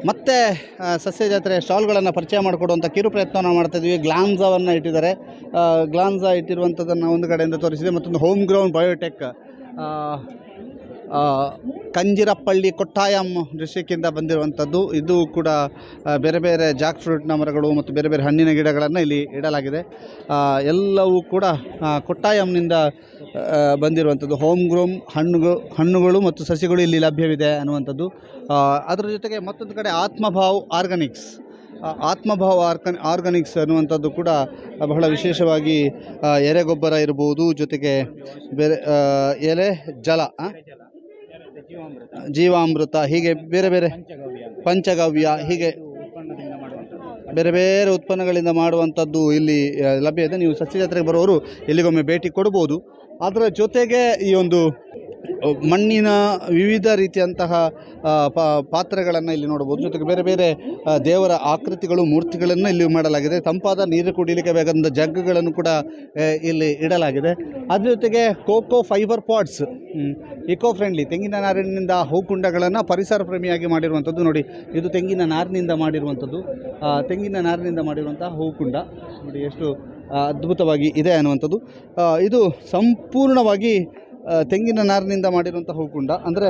ಮತ್ತೆ ಸಸ್ಯ ಜಾತ್ರೆ ಸ್ಟಾಲ್ಗಳನ್ನು ಪರಿಚಯ ಮಾಡಿಕೊಡುವಂಥ ಕಿರು ಪ್ರಯತ್ನವನ್ನು ಮಾಡ್ತಾಯಿದ್ವಿ. ಗ್ಲಾನ್ಸಾವನ್ನು ಇಟ್ಟಿದ್ದಾರೆ. ಗ್ಲಾನ್ಸಾ ಇಟ್ಟಿರುವಂಥದ್ದನ್ನು ಒಂದು ಕಡೆಯಿಂದ ತೋರಿಸಿದೆ. ಮತ್ತೊಂದು ಹೋಮ್ ಗ್ರೌಂಡ್ ಬಯೋಟೆಕ್ ಕಂಜಿರಪ್ಪಳ್ಳಿ ಕೊಟ್ಟಾಯಂ ಡಿಸ್ಟ್ರಿಕ್ಕಿಂದ ಬಂದಿರುವಂಥದ್ದು. ಇದು ಕೂಡ ಬೇರೆ ಬೇರೆ ಜಾಕ್ ಫ್ರೂಟ್ನ ಮರಗಳು ಮತ್ತು ಬೇರೆ ಬೇರೆ ಹಣ್ಣಿನ ಗಿಡಗಳನ್ನು ಇಲ್ಲಿ ಇಡಲಾಗಿದೆ. ಎಲ್ಲವೂ ಕೂಡ ಕೊಟ್ಟಾಯಂನಿಂದ ಬಂದಿರುವಂಥದ್ದು. ಹೋಮ್ ಗ್ರೋಮ್ ಹಣ್ಣುಗಳು ಮತ್ತು ಸಸಿಗಳು ಇಲ್ಲಿ ಲಭ್ಯವಿದೆ ಅನ್ನುವಂಥದ್ದು. ಅದರ ಜೊತೆಗೆ ಮತ್ತೊಂದು ಕಡೆ ಆತ್ಮಭಾವ್ ಆರ್ಗಾನಿಕ್ಸ್ ಅನ್ನುವಂಥದ್ದು ಕೂಡ ಬಹಳ ವಿಶೇಷವಾಗಿ ಎರೆಗೊಬ್ಬರ ಇರ್ಬೋದು, ಜೊತೆಗೆ ಬೇರೆ ಎಲೆ ಜಲ, ಜೀವಾಮೃತ, ಹೀಗೆ ಬೇರೆ ಬೇರೆ ಪಂಚಗವ್ಯ, ಹೀಗೆ ಬೇರೆ ಬೇರೆ ಉತ್ಪನ್ನಗಳಿಂದ ಮಾಡುವಂಥದ್ದು ಇಲ್ಲಿ ಲಭ್ಯ ಇದೆ. ನೀವು ಸಸ್ಯ ಜಾತ್ರೆಗೆ ಬರುವವರು ಇಲ್ಲಿಗೊಮ್ಮೆ ಭೇಟಿ ಕೊಡ್ಬೋದು. ಅದರ ಜೊತೆಗೆ ಈ ಒಂದು ಮಣ್ಣಿನ ವಿವಿಧ ರೀತಿಯಂತಹ ಪಾತ್ರೆಗಳನ್ನು ಇಲ್ಲಿ ನೋಡ್ಬೋದು. ಜೊತೆಗೆ ಬೇರೆ ಬೇರೆ ದೇವರ ಆಕೃತಿಗಳು, ಮೂರ್ತಿಗಳನ್ನು ಇಲ್ಲಿ ಮಾಡಲಾಗಿದೆ. ತಂಪಾದ ನೀರು ಕುಡಿಯಲಿಕ್ಕೆ ಬೇಕಾದಂಥ ಜಗ್ಗುಗಳನ್ನು ಕೂಡ ಇಲ್ಲಿ ಇಡಲಾಗಿದೆ. ಅದ್ರ ಜೊತೆಗೆ coco fibre pots, eco friendly ತೆಂಗಿನ ನಾರಿನಿಂದ ಹೂಕುಂಡಗಳನ್ನು ಪರಿಸರ ಪ್ರೇಮಿಯಾಗಿ ಮಾಡಿರುವಂಥದ್ದು. ನೋಡಿ, ಇದು ತೆಂಗಿನ ನಾರಿನಿಂದ ಮಾಡಿರುವಂಥದ್ದು. ತೆಂಗಿನ ನಾರಿನಿಂದ ಮಾಡಿರುವಂಥ ಹೂಕುಂಡ ನೋಡಿ ಎಷ್ಟು ಅದ್ಭುತವಾಗಿ ಇದೆ ಅನ್ನುವಂಥದ್ದು. ಇದು ಸಂಪೂರ್ಣವಾಗಿ ತೆಂಗಿನ ನಾರಿನಿಂದ ಮಾಡಿರುವಂಥ ಹೂಕುಂಡ, ಅಂದರೆ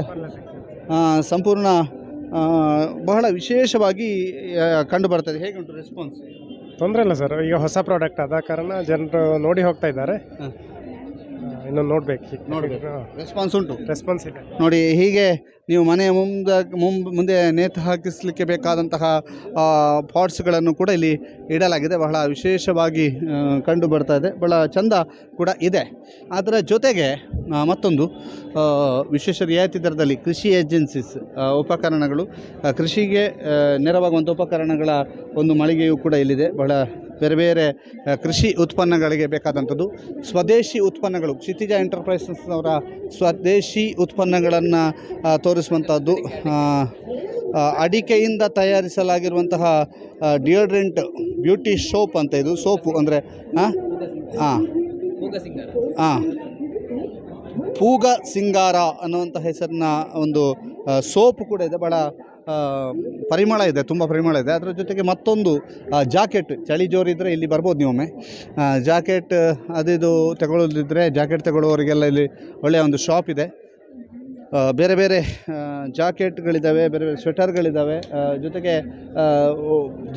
ಸಂಪೂರ್ಣ ಬಹಳ ವಿಶೇಷವಾಗಿ ಕಂಡು ಬರ್ತದೆ. ಹೇಗೆ ಉಂಟು ರೆಸ್ಪಾನ್ಸ್? ತೊಂದರೆ ಇಲ್ಲ ಸರ್, ಈಗ ಹೊಸ ಪ್ರಾಡಕ್ಟ್ ಆದ ಕಾರಣ ಜನರು ನೋಡಿ ಹೋಗ್ತಾ ಇದ್ದಾರೆ. ಇನ್ನೊಂದು ನೋಡಬೇಕು. ರೆಸ್ಪಾನ್ಸ್ ಉಂಟು? ರೆಸ್ಪಾನ್ಸ್ ಇದೆ ನೋಡಿ. ಹೀಗೆ ನೀವು ಮನೆಯ ಮುಂದೆ ನೇತು ಹಾಕಿಸಲಿಕ್ಕೆ ಬೇಕಾದಂತಹ ಪಾಟ್ಸ್ಗಳನ್ನು ಕೂಡ ಇಲ್ಲಿ ಇಡಲಾಗಿದೆ. ಬಹಳ ವಿಶೇಷವಾಗಿ ಕಂಡು ಬರ್ತಾ ಇದೆ, ಬಹಳ ಚೆಂದ ಕೂಡ ಇದೆ. ಅದರ ಜೊತೆಗೆ ಮತ್ತೊಂದು ವಿಶೇಷ ರಿಯಾಯಿತಿ ದರದಲ್ಲಿ ಕೃಷಿ ಏಜೆನ್ಸೀಸ್ ಉಪಕರಣಗಳು, ಕೃಷಿಗೆ ನೆರವಾಗುವಂಥ ಉಪಕರಣಗಳ ಒಂದು ಮಳಿಗೆಯೂ ಕೂಡ ಇಲ್ಲಿದೆ. ಬಹಳ ಬೇರೆ ಬೇರೆ ಕೃಷಿ ಉತ್ಪನ್ನಗಳಿಗೆ ಬೇಕಾದಂಥದ್ದು. ಸ್ವದೇಶಿ ಉತ್ಪನ್ನಗಳು, ಕ್ಷಿತಿಜ ಎಂಟರ್ಪ್ರೈಸಸ್ನವರ ಸ್ವದೇಶಿ ಉತ್ಪನ್ನಗಳನ್ನು ತೋರಿಸುವಂಥದ್ದು. ಅಡಿಕೆಯಿಂದ ತಯಾರಿಸಲಾಗಿರುವಂತಹ ಡಿಯೋಡ್ರೆಂಟ್ ಬ್ಯೂಟಿ ಸೋಪ್ ಅಂತ. ಇದು ಸೋಪು ಅಂದರೆ ಪೂಗ ಸಿಂಗಾರ ಅನ್ನುವಂಥ ಹೆಸರಿನ ಒಂದು ಸೋಪು ಕೂಡ ಇದೆ. ಭಾಳ ಪರಿಮಳ ಇದೆ, ತುಂಬ ಪರಿಮಳ ಇದೆ. ಅದರ ಜೊತೆಗೆ ಮತ್ತೊಂದು ಜಾಕೆಟ್, ಚಳಿ ಜೋರಿದ್ದರೆ ಇಲ್ಲಿ ಬರ್ಬೋದು ನೀವೊಮ್ಮೆ. ಜಾಕೆಟ್ ಅದಿದು ತಗೊಳ್ಳೋದಿದ್ದರೆ ಜಾಕೆಟ್ ತಗೊಳ್ಳೋರಿಗೆಲ್ಲ ಇಲ್ಲಿ ಒಳ್ಳೆಯ ಒಂದು ಶಾಪ್ ಇದೆ. ಬೇರೆ ಬೇರೆ ಜಾಕೆಟ್ಗಳಿದ್ದಾವೆ, ಬೇರೆ ಬೇರೆ ಸ್ವೆಟರ್ಗಳಿದ್ದಾವೆ. ಜೊತೆಗೆ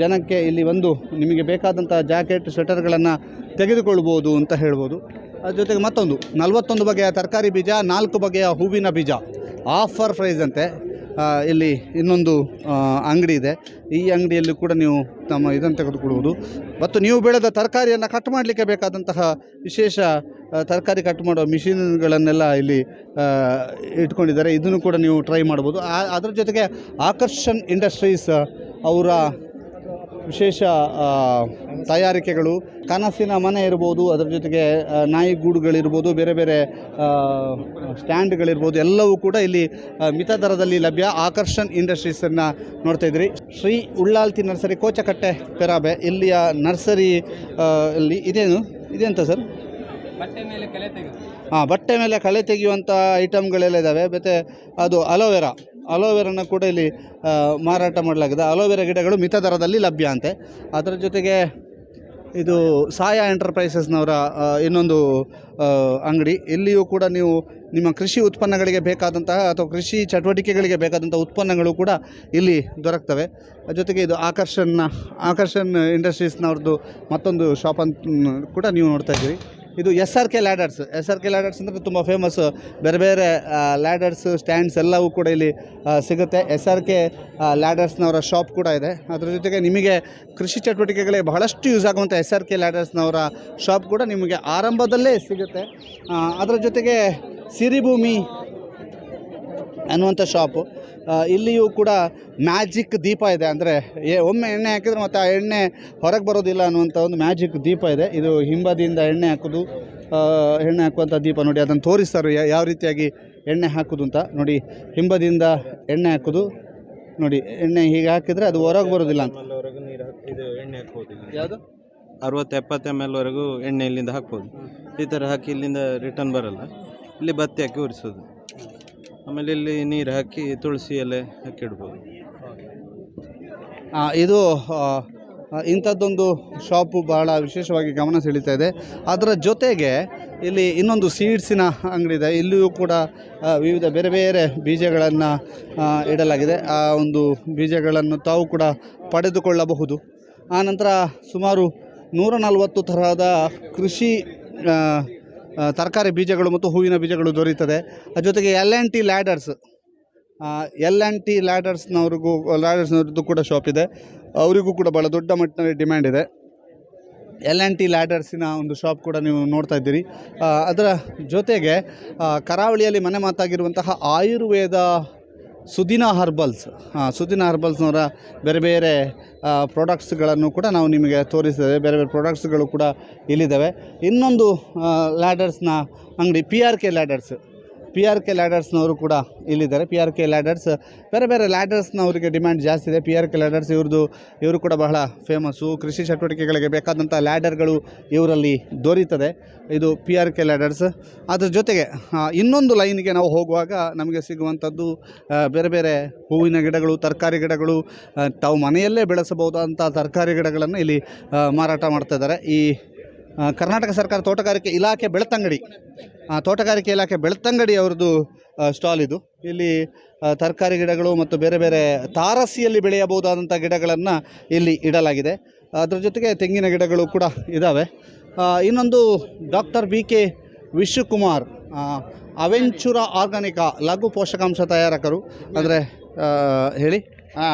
ಜನಕ್ಕೆ ಇಲ್ಲಿ ಒಂದು ನಿಮಗೆ ಬೇಕಾದಂಥ ಜಾಕೆಟ್ ಸ್ವೆಟರ್ಗಳನ್ನು ತೆಗೆದುಕೊಳ್ಬೋದು ಅಂತ ಹೇಳ್ಬೋದು. ಅದ್ರ ಜೊತೆಗೆ ಮತ್ತೊಂದು 41 ಬಗೆಯ ತರಕಾರಿ ಬೀಜ, 4 ಬಗೆಯ ಹೂವಿನ ಬೀಜ ಆಫರ್ ಪ್ರೈಸ್ ಅಂತೆ. ಇಲ್ಲಿ ಇನ್ನೊಂದು ಅಂಗಡಿ ಇದೆ. ಈ ಅಂಗಡಿಯಲ್ಲಿ ಕೂಡ ನೀವು ತಮ್ಮ ಇದನ್ನು ತೆಗೆದುಕೊಳ್ಬೋದು. ಮತ್ತು ನೀವು ಬೆಳೆದ ತರಕಾರಿಯನ್ನು ಕಟ್ ಮಾಡಲಿಕ್ಕೆ ಬೇಕಾದಂತಹ ವಿಶೇಷ ತರಕಾರಿ ಕಟ್ ಮಾಡೋ ಮಿಷಿನ್ಗಳನ್ನೆಲ್ಲ ಇಲ್ಲಿ ಇಟ್ಕೊಂಡಿದ್ದಾರೆ. ಇದನ್ನು ಕೂಡ ನೀವು ಟ್ರೈ ಮಾಡ್ಬೋದು. ಅದರ ಜೊತೆಗೆ ಆಕರ್ಷಣ್ ಇಂಡಸ್ಟ್ರೀಸ್ ಅವರ ವಿಶೇಷ ತಯಾರಿಕೆಗಳು, ಕನಸಿನ ಮನೆ ಇರ್ಬೋದು, ಅದರ ಜೊತೆಗೆ ನಾಯಿ ಗೂಡುಗಳಿರ್ಬೋದು, ಬೇರೆ ಬೇರೆ ಸ್ಟ್ಯಾಂಡ್ಗಳಿರ್ಬೋದು, ಎಲ್ಲವೂ ಕೂಡ ಇಲ್ಲಿ ಮಿತ ದರದಲ್ಲಿ ಲಭ್ಯ. ಆಕರ್ಷಣ್ ಇಂಡಸ್ಟ್ರೀಸನ್ನು ನೋಡ್ತಾ ಇದ್ರಿ. ಶ್ರೀ ಉಳ್ಳಾಲ್ತಿ ನರ್ಸರಿ, ಕೋಚಕಟ್ಟೆ, ಪೆರಾಬೆ. ಇಲ್ಲಿಯ ನರ್ಸರಿ ಅಲ್ಲಿ ಇದೆಂತ ಸರ್? ಬಟ್ಟೆ ಮೇಲೆ ಕಳೆ ತೆಗೆಯುವಂಥ ಐಟಮ್ಗಳೆಲ್ಲ ಇದ್ದಾವೆ. ಮತ್ತು ಅದು ಅಲೋವೆರಾನ ಕೂಡ ಇಲ್ಲಿ ಮಾರಾಟ ಮಾಡಲಾಗಿದೆ. ಅಲೋವೆರಾ ಗಿಡಗಳು ಮಿತ ದರದಲ್ಲಿ ಲಭ್ಯ ಅಂತೆ. ಅದರ ಜೊತೆಗೆ ಇದು ಸಾಯಾ ಎಂಟರ್ಪ್ರೈಸಸ್ನವರ ಇನ್ನೊಂದು ಅಂಗಡಿ. ಇಲ್ಲಿಯೂ ಕೂಡ ನೀವು ನಿಮ್ಮ ಕೃಷಿ ಉತ್ಪನ್ನಗಳಿಗೆ ಬೇಕಾದಂತಹ ಅಥವಾ ಕೃಷಿ ಚಟುವಟಿಕೆಗಳಿಗೆ ಬೇಕಾದಂಥ ಉತ್ಪನ್ನಗಳು ಕೂಡ ಇಲ್ಲಿ ದೊರಕ್ತವೆ. ಜೊತೆಗೆ ಇದು ಆಕರ್ಷಣ್ ಇಂಡಸ್ಟ್ರೀಸ್ನವ್ರದ್ದು ಮತ್ತೊಂದು ಶಾಪ್ ಅಂತ ಕೂಡ ನೀವು ನೋಡ್ತಾ ಇದ್ದೀರಿ. ಇದು SRK ಲ್ಯಾಡರ್ಸ್. SRK ಲ್ಯಾಡರ್ಸ್ ಅಂದರೆ ತುಂಬ ಫೇಮಸ್. ಬೇರೆ ಬೇರೆ ಲ್ಯಾಡರ್ಸ್, ಸ್ಟ್ಯಾಂಡ್ಸ್ ಎಲ್ಲವೂ ಕೂಡ ಇಲ್ಲಿ ಸಿಗುತ್ತೆ. SRK ಲ್ಯಾಡರ್ಸ್ನವರ ಶಾಪ್ ಕೂಡ ಇದೆ. ಅದರ ಜೊತೆಗೆ ನಿಮಗೆ ಕೃಷಿ ಚಟುವಟಿಕೆಗಳಿಗೆ ಬಹಳಷ್ಟು ಯೂಸ್ ಆಗುವಂಥ SRK ಲ್ಯಾಡರ್ಸ್ನವರ ಶಾಪ್ ಕೂಡ ನಿಮಗೆ ಆರಂಭದಲ್ಲೇ ಸಿಗುತ್ತೆ. ಅದರ ಜೊತೆಗೆ ಸಿರಿಭೂಮಿ ಅನ್ನುವಂಥ ಶಾಪು. ಇಲ್ಲಿಯೂ ಕೂಡ ಮ್ಯಾಜಿಕ್ ದೀಪ ಇದೆ. ಅಂದರೆ ಒಮ್ಮೆ ಎಣ್ಣೆ ಹಾಕಿದರೆ ಮತ್ತು ಆ ಎಣ್ಣೆ ಹೊರಗೆ ಬರೋದಿಲ್ಲ ಅನ್ನುವಂಥ ಒಂದು ಮ್ಯಾಜಿಕ್ ದೀಪ ಇದೆ. ಇದು ಹಿಂಬದಿಯಿಂದ ಎಣ್ಣೆ ಹಾಕುವಂಥ ದೀಪ. ನೋಡಿ, ಅದನ್ನು ತೋರಿಸ್ತಾರೆ ಯಾವ ರೀತಿಯಾಗಿ ಎಣ್ಣೆ ಹಾಕೋದು ಅಂತ. ನೋಡಿ, ಹಿಂಬದಿಯಿಂದ ಎಣ್ಣೆ ಹಾಕೋದು. ನೋಡಿ, ಎಣ್ಣೆ ಹೀಗೆ ಹಾಕಿದರೆ ಅದು ಹೊರಗೆ ಬರೋದಿಲ್ಲ ಅಂತ. ಎಣ್ಣೆ ಹಾಕ್ಬೋದಿಲ್ಲ. ಯಾವುದು 60-70 ml ವರೆಗೂ ಎಣ್ಣೆ ಇಲ್ಲಿಂದ ಹಾಕ್ಬೋದು. ಈ ಥರ ಹಾಕಿ ಇಲ್ಲಿಂದ ರಿಟರ್ನ್ ಬರಲ್ಲ. ಇಲ್ಲಿ ಬತ್ತಿ ಹಾಕಿ ಉರಿಸೋದು. ಆಮೇಲೆ ಇಲ್ಲಿ ನೀರು ಹಾಕಿ ತುಳಸಿ ಎಲೆ ಹಾಕಿಡ್ಬೋದು. ಇದು ಇಂಥದ್ದೊಂದು ಶಾಪು ಬಹಳ ವಿಶೇಷವಾಗಿ ಗಮನ ಸೆಳೀತಾ ಇದೆ. ಅದರ ಜೊತೆಗೆ ಇಲ್ಲಿ ಇನ್ನೊಂದು ಸೀಡ್ಸಿನ ಅಂಗಡಿ ಇದೆ. ಇಲ್ಲಿಯೂ ಕೂಡ ವಿವಿಧ ಬೇರೆ ಬೇರೆ ಬೀಜಗಳನ್ನು ಇಡಲಾಗಿದೆ. ಆ ಒಂದು ಬೀಜಗಳನ್ನು ತಾವು ಕೂಡ ಪಡೆದುಕೊಳ್ಳಬಹುದು. ಆನಂತರ ಸುಮಾರು 140 ತರಹದ ಕೃಷಿ ತರಕಾರಿ ಬೀಜಗಳು ಮತ್ತು ಹೂವಿನ ಬೀಜಗಳು ದೊರೆಯುತ್ತದೆ. ಜೊತೆಗೆ L&T ಲ್ಯಾಡರ್ಸ್, L&T ಲ್ಯಾಡರ್ಸ್ನವ್ರದ್ದು ಕೂಡ ಶಾಪ್ ಇದೆ. ಅವರಿಗೂ ಕೂಡ ಭಾಳ ದೊಡ್ಡ ಮಟ್ಟಿನಲ್ಲಿ ಡಿಮ್ಯಾಂಡ್ ಇದೆ. L&T ಲ್ಯಾಡರ್ಸಿನ ಒಂದು ಶಾಪ್ ಕೂಡ ನೀವು ನೋಡ್ತಾ ಇದ್ದೀರಿ. ಅದರ ಜೊತೆಗೆ ಕರಾವಳಿಯಲ್ಲಿ ಮನೆ ಮಾತಾಗಿರುವಂತಹ ಆಯುರ್ವೇದ ಸುದಿನ ಹರ್ಬಲ್ಸ್ನವರ ಬೇರೆ ಬೇರೆ ಪ್ರಾಡಕ್ಟ್ಸ್ಗಳನ್ನು ಕೂಡ ನಾವು ನಿಮಗೆ ತೋರಿಸಿದ್ದೇವೆ. ಬೇರೆ ಬೇರೆ ಪ್ರಾಡಕ್ಟ್ಸ್ಗಳು ಕೂಡ ಇಲ್ಲಿದ್ದಾವೆ. ಇನ್ನೊಂದು ಲ್ಯಾಡರ್ಸ್ನ ಅಂಗಡಿ PRK ಲ್ಯಾಡರ್ಸ್ನವರು ಕೂಡ ಇಲ್ಲಿದ್ದಾರೆ. PRK ಲ್ಯಾಡರ್ಸ್ ಬೇರೆ ಬೇರೆ ಲ್ಯಾಡರ್ಸ್ನವರಿಗೆ ಡಿಮ್ಯಾಂಡ್ ಜಾಸ್ತಿ ಇದೆ. PRK ಲ್ಯಾಡರ್ಸ್ ಇವರು ಕೂಡ ಬಹಳ ಫೇಮಸ್ಸು. ಕೃಷಿ ಚಟುವಟಿಕೆಗಳಿಗೆ ಬೇಕಾದಂಥ ಲ್ಯಾಡರ್ಗಳು ಇವರಲ್ಲಿ ದೊರೀತದೆ. ಇದು PRK ಲ್ಯಾಡರ್ಸ್. ಅದ್ರ ಜೊತೆಗೆ ಇನ್ನೊಂದು ಲೈನ್ಗೆ ನಾವು ಹೋಗುವಾಗ ನಮಗೆ ಸಿಗುವಂಥದ್ದು ಬೇರೆ ಬೇರೆ ಹೂವಿನ ಗಿಡಗಳು, ತರಕಾರಿ ಗಿಡಗಳು, ತಾವು ಮನೆಯಲ್ಲೇ ಬೆಳೆಸಬಹುದಾದಂಥ ತರಕಾರಿ ಗಿಡಗಳನ್ನು ಇಲ್ಲಿ ಮಾರಾಟ ಮಾಡ್ತಾಯಿದ್ದಾರೆ. ಈ ಕರ್ನಾಟಕ ಸರ್ಕಾರ ತೋಟಗಾರಿಕೆ ಇಲಾಖೆ ಬೆಳ್ತಂಗಡಿ ಅವ್ರದ್ದು ಸ್ಟಾಲ್ ಇದು. ಇಲ್ಲಿ ತರಕಾರಿ ಗಿಡಗಳು ಮತ್ತು ಬೇರೆ ಬೇರೆ ತಾರಸಿಯಲ್ಲಿ ಬೆಳೆಯಬಹುದಾದಂಥ ಗಿಡಗಳನ್ನು ಇಲ್ಲಿ ಇಡಲಾಗಿದೆ. ಅದರ ಜೊತೆಗೆ ತೆಂಗಿನ ಗಿಡಗಳು ಕೂಡ ಇದ್ದಾವೆ. ಇನ್ನೊಂದು ಡಾಕ್ಟರ್ BK ವಿಶ್ವಕುಮಾರ್ ಅವೆಂಚುರಾ ಆರ್ಗಾನಿಕಾ ಲಘು ಪೋಷಕಾಂಶ ತಯಾರಕರು. ಅಂದರೆ ಹೇಳಿ.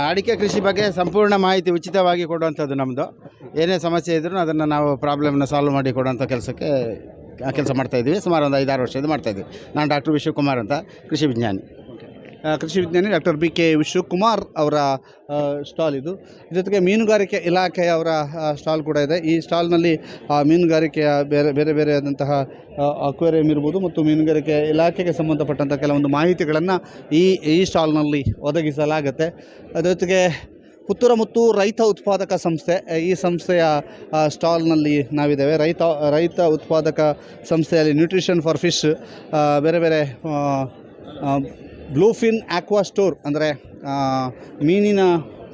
ಅಡಿಕೆ ಕೃಷಿ ಬಗ್ಗೆ ಸಂಪೂರ್ಣ ಮಾಹಿತಿ ಉಚಿತವಾಗಿ ಕೊಡುವಂಥದ್ದು ನಮ್ಮದು. ಏನೇ ಸಮಸ್ಯೆ ಇದ್ರೂ ಅದನ್ನು ನಾವು ಪ್ರಾಬ್ಲಮ್ನ ಸಾಲ್ವ್ ಮಾಡಿ ಕೊಡುವಂಥ ಕೆಲಸ ಮಾಡ್ತಾಯಿದ್ವಿ. ಸುಮಾರು ಒಂದು 5-6 ವರ್ಷದಿಂದ ಮಾಡ್ತಾಯಿದ್ವಿ. ನಾನು ಡಾಕ್ಟರ್ ವಿಶ್ವಕುಮಾರ್ ಅಂತ, ಕೃಷಿ ವಿಜ್ಞಾನಿ ಡಾಕ್ಟರ್ BK ವಿಶ್ವಕುಮಾರ್ ಅವರ ಸ್ಟಾಲ್ ಇದು. ಜೊತೆಗೆ ಮೀನುಗಾರಿಕೆ ಇಲಾಖೆಯವರ ಸ್ಟಾಲ್ ಕೂಡ ಇದೆ. ಈ ಸ್ಟಾಲ್ನಲ್ಲಿ ಮೀನುಗಾರಿಕೆಯ ಬೇರೆ ಬೇರೆ ಆದಂತಹ ಅಕ್ವೇರಿಯಂ ಇರ್ಬೋದು ಮತ್ತು ಮೀನುಗಾರಿಕೆ ಇಲಾಖೆಗೆ ಸಂಬಂಧಪಟ್ಟಂಥ ಕೆಲವೊಂದು ಮಾಹಿತಿಗಳನ್ನು ಈ ಸ್ಟಾಲ್ನಲ್ಲಿ ಒದಗಿಸಲಾಗುತ್ತೆ. ಅದರ ಜೊತೆಗೆ ಪುತ್ತೂರ ಮುತ್ತು ರೈತ ಉತ್ಪಾದಕ ಸಂಸ್ಥೆ, ಈ ಸಂಸ್ಥೆಯ ಸ್ಟಾಲ್ನಲ್ಲಿ ನಾವಿದ್ದೇವೆ. ರೈತ ಉತ್ಪಾದಕ ಸಂಸ್ಥೆಯಲ್ಲಿ ನ್ಯೂಟ್ರಿಷನ್ ಫಾರ್ ಫಿಶ್, ಬೇರೆ ಬೇರೆ ಬ್ಲೂಫಿನ್ ಆಕ್ವಾ ಸ್ಟೋರ್ ಅಂದರೆ ಮೀನಿನ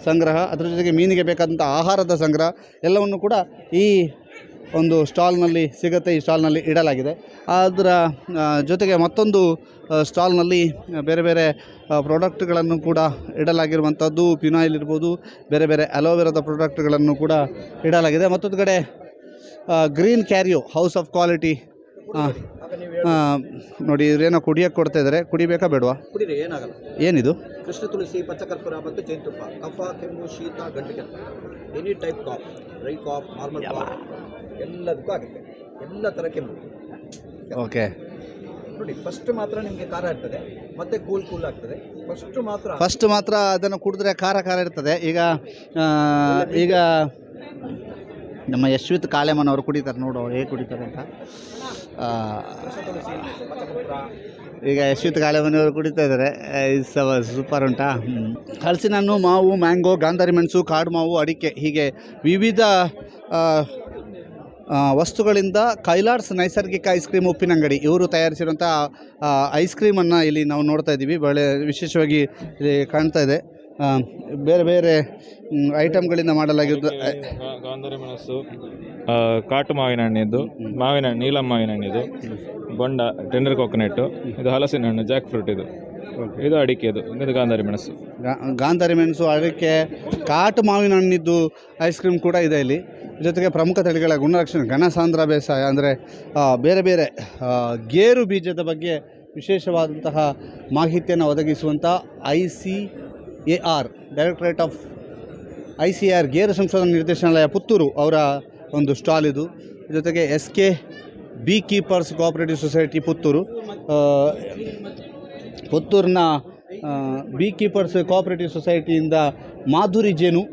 ಸಂಗ್ರಹ, ಅದರ ಜೊತೆಗೆ ಮೀನಿಗೆ ಬೇಕಾದಂಥ ಆಹಾರದ ಸಂಗ್ರಹ ಎಲ್ಲವನ್ನು ಕೂಡ ಈ ಒಂದು ಸ್ಟಾಲ್ನಲ್ಲಿ ಸಿಗುತ್ತೆ. ಈ ಸ್ಟಾಲ್ನಲ್ಲಿ ಇಡಲಾಗಿದೆ. ಅದರ ಜೊತೆಗೆ ಮತ್ತೊಂದು ಸ್ಟಾಲ್ನಲ್ಲಿ ಬೇರೆ ಬೇರೆ ಪ್ರಾಡಕ್ಟ್ಗಳನ್ನು ಕೂಡ ಇಡಲಾಗಿರುವಂಥದ್ದು. ಫಿನಾಯಿಲ್ ಇರ್ಬೋದು, ಬೇರೆ ಬೇರೆ ಅಲೋವೆರಾದ ಪ್ರಾಡಕ್ಟ್ಗಳನ್ನು ಕೂಡ ಇಡಲಾಗಿದೆ. ಮತ್ತೊಂದು ಕಡೆ ಗ್ರೀನ್ ಕ್ಯಾರಿಯೋ ಹೌಸ್ ಆಫ್ ಕ್ವಾಲಿಟಿ ನೋಡಿ, ಇವರೇನೋ ಕುಡಿಯೋಕ್ಕೆ ಕೊಡ್ತಾ ಇದ್ದಾರೆ. ಕುಡಿಬೇಕಾ ಬೇಡವಾ? ಕುಡಿರಿ, ಏನಾಗಲ್ಲ. ಏನಿದು? ಕೃಷ್ಣ ತುಳಸಿ, ಪಚ್ಚಕರ್ಪೂರ ಮತ್ತು ಜೇನುತುಪ್ಪ. ಕಫ, ಕೆಮ್ಮು, ಶೀತ, ಗಂಟು ಕೆಮ್ಮು, any type cough, dry cough, normal cough, ಎಲ್ಲದಕ್ಕೂ ಆಗುತ್ತೆ. ಎಲ್ಲ ಥರ ಕೆಮ್ಮು. ಓಕೆ ನೋಡಿ, ಫಸ್ಟ್ ಮಾತ್ರ ನಿಮಗೆ ಖಾರ ಇರ್ತದೆ, ಮತ್ತೆ ಕೂಲ್ ಆಗ್ತದೆ. ಫಸ್ಟ್ ಮಾತ್ರ ಅದನ್ನು ಕುಡಿದ್ರೆ ಖಾರ ಇರ್ತದೆ. ಈಗ ನಮ್ಮ ಯಶ್ವಿತ್ ಕಾಳೆಮನವರು ಕುಡಿತಾರೆ. ನೋಡು ಹೇಗೆ ಕುಡಿತಾರೆ ಅಂತ. ಈಗ ಯಶ್ವಿತ್ ಕಾಳೆಮನವರು ಕುಡಿತಾ ಇದ್ದಾರೆ. ಸೂಪರ್ ಉಂಟಾ? ಹಲಸಿನ ಹಣ್ಣು, ಮಾವು, ಮ್ಯಾಂಗೋ, ಗಾಂಧಾರಿ ಮೆಣಸು, ಕಾಡು ಮಾವು, ಅಡಿಕೆ, ಹೀಗೆ ವಿವಿಧ ವಸ್ತುಗಳಿಂದ ಕೈಲಾಡ್ಸ್ ನೈಸರ್ಗಿಕ ಐಸ್ ಕ್ರೀಮ್ ಉಪ್ಪಿನಂಗಡಿ ಇವರು ತಯಾರಿಸಿರುವಂಥ ಐಸ್ ಕ್ರೀಮನ್ನು ಇಲ್ಲಿ ನಾವು ನೋಡ್ತಾ ಇದ್ದೀವಿ. ಭಾಳ ವಿಶೇಷವಾಗಿ ಇಲ್ಲಿ ಕಾಣ್ತಾ ಇದೆ. ಬೇರೆ ಬೇರೆ ಐಟಮ್ಗಳಿಂದ ಮಾಡಲಾಗಿದ್ದು ಗಾಂಧಾರಿ ಮೆಣಸು, ಕಾಟು ಮಾವಿನ ಹಣ್ಣಿದ್ದು, ನೀಲಂ ಮಾವಿನ ಹಣ್ಣಿದು, ಬೊಂಡ, ಟೆಂಡರ್ ಕೊಕೊನೆಟ್ಟು, ಇದು ಹಲಸಿನ ಹಣ್ಣು, ಜಾಕ್ ಫ್ರೂಟ್, ಇದು ಅಡಿಕೆದು, ಇದು ಗಾಂಧಾರಿ ಮೆಣಸು, ಅಡಿಕೆ, ಕಾಟು ಮಾವಿನ ಹಣ್ಣಿದ್ದು ಐಸ್ ಕ್ರೀಮ್ ಕೂಡ ಇದೆ ಇಲ್ಲಿ. ಜೊತೆಗೆ ಪ್ರಮುಖ ತಳಿಗಳ ಗುಣಲಕ್ಷಣ, ಘನಸಾಂದ್ರ ಬೇಸಾಯ ಅಂದರೆ ಬೇರೆ ಬೇರೆ ಗೇರು ಬೀಜದ ಬಗ್ಗೆ ವಿಶೇಷವಾದಂತಹ ಮಾಹಿತಿಯನ್ನು ಒದಗಿಸುವಂಥ ICAR ಡೈರೆಕ್ಟರೇಟ್ ಆಫ್ ICAR ಗೇರು ಸಂಶೋಧನಾ ನಿರ್ದೇಶನಾಲಯ ಪುತ್ತೂರು ಅವರ ಒಂದು ಸ್ಟಾಲ್ ಇದು. ಜೊತೆಗೆ SK ಬೀ ಕೀಪರ್ಸ್ ಕೋಆಪರೇಟಿವ್ ಸೊಸೈಟಿ ಪುತ್ತೂರಿನ ಬೀ ಕೀಪರ್ಸ್ ಕೋಆಪರೇಟಿವ್ ಸೊಸೈಟಿಯಿಂದ ಮಾಧುರಿ ಜೇನು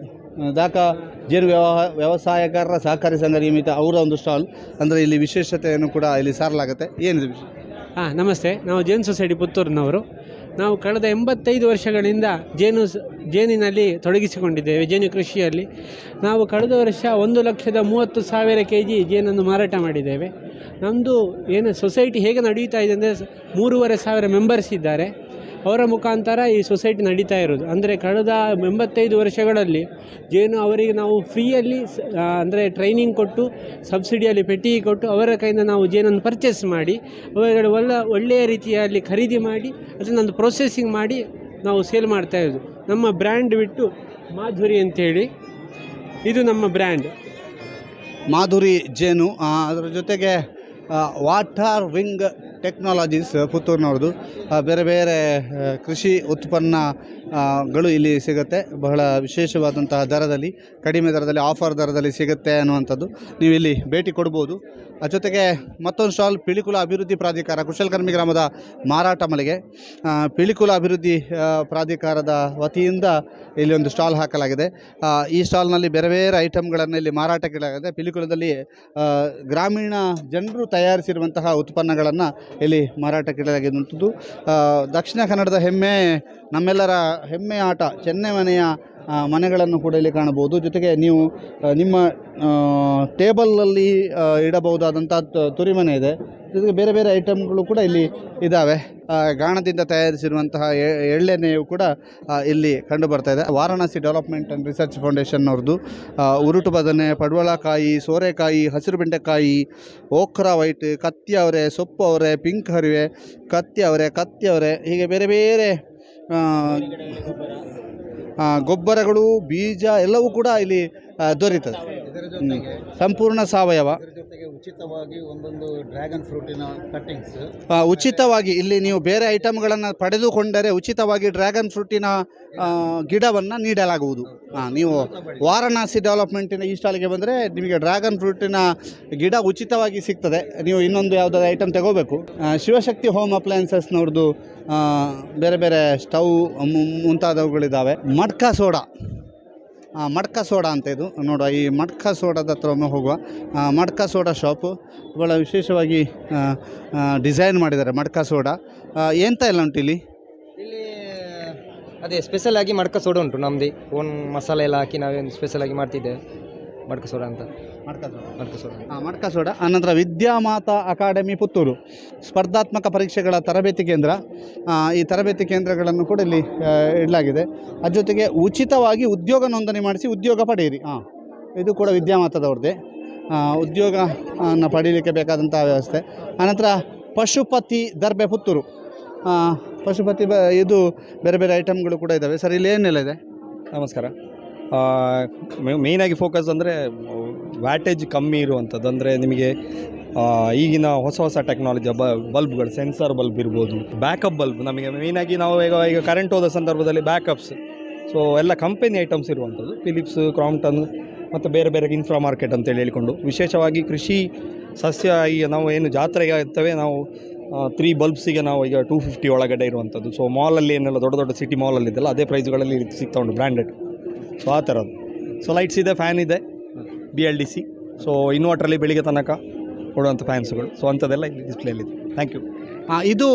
ವ್ಯವಸಾಯಗಾರರ ಸಹಕಾರಿ ಸಂಘ ನಿಯಮಿತ ಅವರ ಒಂದು ಸ್ಟಾಲ್. ಅಂದರೆ ಇಲ್ಲಿ ವಿಶೇಷತೆಯನ್ನು ಕೂಡ ಇಲ್ಲಿ ಸಾರಲಾಗುತ್ತೆ. ಏನಿದೆ ವಿಷಯ? ನಮಸ್ತೆ. ನಾವು ಜೇನು ಸೊಸೈಟಿ ಪುತ್ತೂರಿನವರು. ನಾವು ಕಳೆದ 85 ವರ್ಷಗಳಿಂದ ಜೇನಿನಲ್ಲಿ ತೊಡಗಿಸಿಕೊಂಡಿದ್ದೇವೆ. ಜೇನು ಕೃಷಿಯಲ್ಲಿ ನಾವು ಕಳೆದ ವರ್ಷ 1,30,000 kg ಜೇನನ್ನು ಮಾರಾಟ ಮಾಡಿದ್ದೇವೆ. ನಮ್ಮದು ಏನು ಸೊಸೈಟಿ ಹೇಗೆ ನಡೆಯುತ್ತಾ ಇದೆ ಅಂದರೆ 3,500 ಮೆಂಬರ್ಸ್ ಇದ್ದಾರೆ. ಅವರ ಮುಖಾಂತರ ಈ ಸೊಸೈಟಿ ನಡೀತಾ ಇರೋದು. ಅಂದರೆ ಕಳೆದ 85 ವರ್ಷಗಳಲ್ಲಿ ಜೇನು ಅವರಿಗೆ ನಾವು ಫ್ರೀಯಲ್ಲಿ ಅಂದರೆ ಟ್ರೈನಿಂಗ್ ಕೊಟ್ಟು ಸಬ್ಸಿಡಿಯಲ್ಲಿ ಪೆಟ್ಟಿಗೆ ಕೊಟ್ಟು ಅವರ ಕೈಯಿಂದ ನಾವು ಜೇನನ್ನು ಪರ್ಚೇಸ್ ಮಾಡಿ ಅವರಿಗೆ ಒಳ್ಳೆಯ ರೀತಿಯಲ್ಲಿ ಖರೀದಿ ಮಾಡಿ ಅದನ್ನೊಂದು ಪ್ರೊಸೆಸಿಂಗ್ ಮಾಡಿ ನಾವು ಸೇಲ್ ಮಾಡ್ತಾಯಿರೋದು. ನಮ್ಮ ಬ್ರ್ಯಾಂಡ್ ಬಿಟ್ಟು ಮಾಧುರಿ ಅಂತೇಳಿ ಇದು ನಮ್ಮ ಬ್ರ್ಯಾಂಡ್. ಮಾಧುರಿ ಜೇನು, ಅದರ ಜೊತೆಗೆ ವಾಟರ್ ವಿಂಗ್ ಟೆಕ್ನಾಲಜೀಸ್ ಪುತ್ತೂರಿನವ್ರದ್ದು. ಬೇರೆ ಬೇರೆ ಕೃಷಿ ಉತ್ಪನ್ನಗಳು ಇಲ್ಲಿ ಸಿಗುತ್ತೆ. ಬಹಳ ವಿಶೇಷವಾದಂತಹ ದರದಲ್ಲಿ, ಕಡಿಮೆ ದರದಲ್ಲಿ, ಆಫರ್ ದರದಲ್ಲಿ ಸಿಗುತ್ತೆ ಅನ್ನುವಂಥದ್ದು ನೀವು ಇಲ್ಲಿ ಭೇಟಿ ಕೊಡ್ಬೋದು. ಜೊತೆಗೆ ಮತ್ತೊಂದು ಸ್ಟಾಲ್ ಪಿಲಿಕುಳ ಅಭಿವೃದ್ಧಿ ಪ್ರಾಧಿಕಾರ, ಕುಶಲಕರ್ಮಿ ಗ್ರಾಮದ ಮಾರಾಟ ಮಳಿಗೆ. ಪಿಲಿಕುಳ ಅಭಿವೃದ್ಧಿ ಪ್ರಾಧಿಕಾರದ ವತಿಯಿಂದ ಇಲ್ಲಿ ಒಂದು ಸ್ಟಾಲ್ ಹಾಕಲಾಗಿದೆ. ಈ ಸ್ಟಾಲ್ನಲ್ಲಿ ಬೇರೆ ಬೇರೆ ಐಟಮ್ಗಳನ್ನು ಇಲ್ಲಿ ಮಾರಾಟಕ್ಕಿಡಲಾಗಿದೆ. ಪಿಲಿಕುಳದಲ್ಲಿ ಗ್ರಾಮೀಣ ಜನರು ತಯಾರಿಸಿರುವಂತಹ ಉತ್ಪನ್ನಗಳನ್ನು ಇಲ್ಲಿ ಮಾರಾಟಕ್ಕಿಡಲಾಗಿರುವಂಥದ್ದು. ದಕ್ಷಿಣ ಕನ್ನಡದ ಹೆಮ್ಮೆ, ನಮ್ಮೆಲ್ಲರ ಹೆಮ್ಮೆ ಆಟ ಚೆನ್ನೈ ಮನೆಯ ಮನೆಗಳನ್ನು ಕೂಡ ಇಲ್ಲಿ ಕಾಣಬಹುದು. ಜೊತೆಗೆ ನೀವು ನಿಮ್ಮ ಟೇಬಲಲ್ಲಿ ಇಡಬಹುದಾದಂಥ ತುರಿಮನೆ ಇದೆ. ಜೊತೆಗೆ ಬೇರೆ ಬೇರೆ ಐಟಮ್ಗಳು ಕೂಡ ಇಲ್ಲಿ ಇದ್ದಾವೆ. ಗಾಣದಿಂದ ತಯಾರಿಸಿರುವಂತಹ ಎಳ್ಳೆಣ್ಣೆಯು ಕೂಡ ಇಲ್ಲಿ ಕಂಡು ಬರ್ತಾ ಇದೆ. Varanasi development and research foundation ಅವ್ರದ್ದು ಉರುಟು ಬದನೆ, ಪಡವಲಕಾಯಿ, ಸೋರೆಕಾಯಿ, ಹಸಿರು ಬೆಂಡೆಕಾಯಿ, ಓಕ್ರಾ ವೈಟ್, ಕತ್ತಿ ಅವರೆ, ಸೊಪ್ಪು ಅವರೆ, ಪಿಂಕ್ ಹರಿವೆ, ಕತ್ತಿ ಅವರೆ ಹೀಗೆ ಬೇರೆ ಬೇರೆ ಗೊಬ್ಬರಗಳು, ಬೀಜ ಎಲ್ಲವೂ ಕೂಡ ಇಲ್ಲಿ ದೊರೀತದೆ. ಸಂಪೂರ್ಣ ಸಾವಯವ. ಜೊತೆಗೆ ಉಚಿತವಾಗಿ ಒಂದೊಂದು ಡ್ರ್ಯಾಗನ್ ಫ್ರೂಟಿನ ಕಟ್ಟಿಂಗ್ಸ್ ಉಚಿತವಾಗಿ ಇಲ್ಲಿ ನೀವು ಬೇರೆ ಐಟಮ್ಗಳನ್ನು ಪಡೆದುಕೊಂಡರೆ ಉಚಿತವಾಗಿ ಡ್ರ್ಯಾಗನ್ ಫ್ರೂಟಿನ ಗಿಡವನ್ನು ನೀಡಲಾಗುವುದು. ನೀವು ವಾರಣಾಸಿ ಡೆವಲಪ್ಮೆಂಟಿನ ಈ ಸ್ಟಾಲಿಗೆ ಬಂದರೆ ನಿಮಗೆ ಡ್ರ್ಯಾಗನ್ ಫ್ರೂಟಿನ ಗಿಡ ಉಚಿತವಾಗಿ ಸಿಗ್ತದೆ. ನೀವು ಇನ್ನೊಂದು ಯಾವುದಾದ್ರು ಐಟಮ್ ತಗೋಬೇಕು. ಶಿವಶಕ್ತಿ ಹೋಮ್ ಅಪ್ಲಯನ್ಸಸ್ನವ್ರದ್ದು ಬೇರೆ ಬೇರೆ ಸ್ಟವ್ ಮುಂತಾದವುಗಳಿದ್ದಾವೆ. ಮಡ್ಕಾ ಸೋಡಾ ಅಂತ ಇದು ನೋಡುವ. ಈ ಮಡ್ಕಾ ಸೋಡಾದ ಹತ್ರ ಒಮ್ಮೆ ಹೋಗುವ. ಮಡ್ಕಾ ಸೋಡಾ ಶಾಪು ಭಾಳ ವಿಶೇಷವಾಗಿ ಡಿಸೈನ್ ಮಾಡಿದ್ದಾರೆ. ಮಡ್ಕಾ ಸೋಡಾ ಎಂತ ಎಲ್ಲ ಉಂಟು ಇಲ್ಲಿ? ಅದೇ ಸ್ಪೆಷಲ್ ಆಗಿ ಮಡ್ಕ ಸೋಡಾ ಉಂಟು. ನಮ್ಮದು ಓನ್ ಮಸಾಲೆ ಎಲ್ಲ ಹಾಕಿ ನಾವೇನು ಸ್ಪೆಷಲ್ ಆಗಿ ಮಾಡ್ತಿದ್ದೇವೆ. ಮಡ್ಕ ಸೋಡಾ ಅಂತ. ಮಡ್ಕ ಸೋಡಾ. ಆನಂತರ ವಿದ್ಯಾಮಾತಾ ಅಕಾಡೆಮಿ ಪುತ್ತೂರು ಸ್ಪರ್ಧಾತ್ಮಕ ಪರೀಕ್ಷೆಗಳ ತರಬೇತಿ ಕೇಂದ್ರ. ಈ ತರಬೇತಿ ಕೇಂದ್ರಗಳನ್ನು ಕೂಡ ಇಲ್ಲಿ ಇಡಲಾಗಿದೆ. ಅದ್ರ ಜೊತೆಗೆ ಉಚಿತವಾಗಿ ಉದ್ಯೋಗ ನೋಂದಣಿ ಮಾಡಿಸಿ ಉದ್ಯೋಗ ಪಡೆಯಿರಿ. ಇದು ಕೂಡ ವಿದ್ಯಾಮಾತಾದವ್ರದ್ದೇ. ಉದ್ಯೋಗನ ಪಡೀಲಿಕ್ಕೆ ಬೇಕಾದಂಥ ವ್ಯವಸ್ಥೆ. ಆನಂತರ ಪಶುಪತಿ ದರ್ಬೆ ಪುತ್ತೂರು. ಪಶುಪತಿ ಇದು ಬೇರೆ ಬೇರೆ ಐಟಮ್ಗಳು ಕೂಡ ಇದ್ದಾವೆ. ಸರ್ ಇಲ್ಲಿ ಏನೆಲ್ಲ ಇದೆ? ನಮಸ್ಕಾರ. ಮೇಯ್ನಾಗಿ ಫೋಕಸ್ ಅಂದರೆ ವ್ಯಾಟೇಜ್ ಕಮ್ಮಿ ಇರುವಂಥದ್ದು. ಅಂದರೆ ನಿಮಗೆ ಈಗಿನ ಹೊಸ ಟೆಕ್ನಾಲಜಿಯ ಬಲ್ಬ್ಗಳು, ಸೆನ್ಸರ್ ಬಲ್ಬ್ ಇರ್ಬೋದು, ಬ್ಯಾಕಪ್ ಬಲ್ಬ್. ನಮಗೆ ಮೇಯ್ನಾಗಿ ನಾವು ಈಗ ಕರೆಂಟ್ ಹೋದ ಸಂದರ್ಭದಲ್ಲಿ ಬ್ಯಾಕಪ್ಸ್, ಸೊ ಎಲ್ಲ ಕಂಪನಿ ಐಟಮ್ಸ್ ಇರುವಂಥದ್ದು. ಫಿಲಿಪ್ಸ್, ಕ್ರಾಂಪ್ಟನ್ ಮತ್ತು ಬೇರೆ ಬೇರೆ ಇನ್ಫ್ರಾ ಮಾರ್ಕೆಟ್ ಅಂತೇಳಿ ಹೇಳಿಕೊಂಡು ವಿಶೇಷವಾಗಿ ಕೃಷಿ ಸಸ್ಯ ಈಗ ನಾವು ಏನು ಜಾತ್ರೆಗೆ ಇರ್ತವೆ ನಾವು 3 ಬಲ್ಬ್ಸಿಗೆ ನಾವು ಈಗ 250 ಒಳಗಡೆ ಇರುವಂಥದ್ದು. ಸೊ ಮಾಲಲ್ಲಿ ಏನೆಲ್ಲ ದೊಡ್ಡ ಸಿಟಿ ಮಾಲಲ್ಲಿ ಇದೆಲ್ಲ ಅದೇ ಪ್ರೈಸ್ಗಳಲ್ಲಿ ಸಿಗ್ತಾ ಉಂಟು, ಬ್ರ್ಯಾಂಡೆಡ್. ಸೊ ಆ ಥರದ್ದು. ಸೊ ಲೈಟ್ಸ್ ಇದೆ, ಫ್ಯಾನ್ ಇದೆ, BLDC. ಸೊ ಇನ್ವರ್ಟ್ರಲ್ಲಿ ಬೆಳಿಗ್ಗೆ ತನಕ ಕೊಡುವಂಥ ಫ್ಯಾನ್ಸ್ಗಳು. ಸೊ ಅಂಥದ್ದೆಲ್ಲ ಇಲ್ಲಿ ಡಿಸ್ಪ್ಲೇಲಿದೆ. Thank you. ಇದು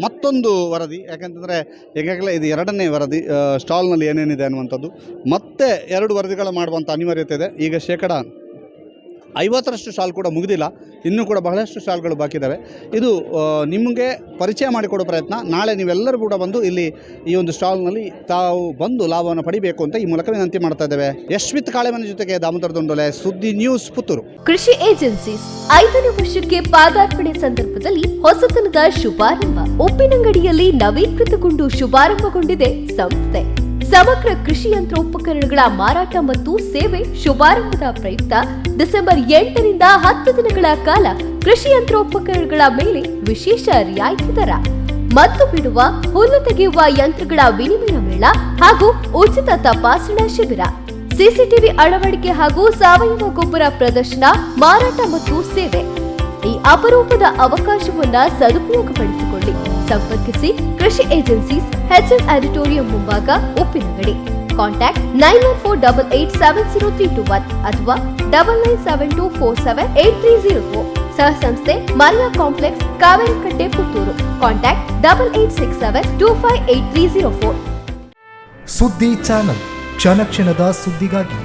ಮತ್ತೊಂದು ವರದಿ. ಯಾಕೆಂತಂದರೆ ಈಗಾಗಲೇ ಇದು 2ನೇ ವರದಿ ಸ್ಟಾಲ್ನಲ್ಲಿ ಏನೇನಿದೆ ಅನ್ನುವಂಥದ್ದು. ಮತ್ತೆ 2 ವರದಿಗಳು ಮಾಡುವಂಥ ಅನಿವಾರ್ಯತೆ ಇದೆ. ಈಗ ಶೇಕಡ 50ರಷ್ಟು ಸ್ಟಾಲ್ ಕೂಡ ಮುಗಿದಿಲ್ಲ, ಇನ್ನೂ ಕೂಡ ಬಹಳಷ್ಟು ಸ್ಟಾಲ್ಗಳು ಬಾಕಿ ಇದ್ದಾವೆ. ಇದು ನಿಮಗೆ ಪರಿಚಯ ಮಾಡಿಕೊಡೋ ಪ್ರಯತ್ನ. ನಾಳೆ ನೀವೆಲ್ಲರೂ ಕೂಡ ಬಂದು ಇಲ್ಲಿ ಈ ಒಂದು ಸ್ಟಾಲ್ನಲ್ಲಿ ತಾವು ಬಂದು ಲಾಭವನ್ನು ಪಡಿಬೇಕು ಅಂತ ಈ ಮೂಲಕ ವಿನಂತಿ ಮಾಡ್ತಾ ಇದ್ದೇವೆ. ಯಶ್ವಿತ್ ಕಾಳೆಮನೆ ಜೊತೆಗೆ ದಾಮೋದರ ದೊಂಡೊಲೆ, ಸುದ್ದಿ ನ್ಯೂಸ್, ಪುತ್ತೂರು. ಕೃಷಿ ಏಜೆನ್ಸೀಸ್ 5ನೇ ವರ್ಷಕ್ಕೆ ಪಾದಾರ್ಪಣೆ ಸಂದರ್ಭದಲ್ಲಿ ಹೊಸತನದ ಶುಭಾರಂಭ. ಉಪ್ಪಿನಂಗಡಿಯಲ್ಲಿ ನವೀಕೃತಗೊಂಡು ಶುಭಾರಂಭಗೊಂಡಿದೆ ಸಂಸ್ಥೆ. ಸಮಗ್ರ ಕೃಷಿ ಯಂತ್ರೋಪಕರಣಗಳ ಮಾರಾಟ ಮತ್ತು ಸೇವೆ ಶುಭಾರಂಭದ ಪ್ರಯುಕ್ತ ಡಿಸೆಂಬರ್ 8ರಿಂದ 10 ದಿನಗಳ ಕಾಲ ಕೃಷಿ ಯಂತ್ರೋಪಕರಣಗಳ ಮೇಲೆ ವಿಶೇಷ ರಿಯಾಯಿತಿ ದರ, ಮತ್ತು ಬಿಡುವ, ಹುಲ್ಲು ತೆಗೆಯುವ ಯಂತ್ರಗಳ ವಿನಿಮಯ ಮೇಳ ಹಾಗೂ ಉಚಿತ ತಪಾಸಣಾ ಶಿಬಿರ, ಸಿಸಿಟಿವಿ ಅಳವಡಿಕೆ ಹಾಗೂ ಸಾವಯವ ಗೊಬ್ಬರ ಪ್ರದರ್ಶನ, ಮಾರಾಟ ಮತ್ತು ಸೇವೆ. ಈ ಅಪರೂಪದ ಅವಕಾಶವನ್ನ ಸದುಪಯೋಗಪಡಿಸಿಕೊಳ್ಳಿ. ಸಂಪರ್ಕಿಸಿ ಕೃಷಿ ಏಜೆನ್ಸೀಸ್, HN ಆಡಿಟೋರಿಯಂ ಮುಂಭಾಗ, ಉಪ್ಪಿನಂಗಡಿ. ಕಾಂಟ್ಯಾಕ್ಟ್ 9148870321 ಅಥವಾ 9972478304. ಸಹ ಸಂಸ್ಥೆ ಮರಿಯಾ ಕಾಂಪ್ಲೆಕ್ಸ್, ಕಾವೇರಿಕಟ್ಟೆ, ಪುತ್ತೂರು. ಕಾಂಟ್ಯಾಕ್ಟ್ 8867258304. ಸುದ್ದಿ ಚಾನಲ್, ಕ್ಷಣ ಕ್ಷಣದ ಸುದ್ದಿಗಾಗಿ.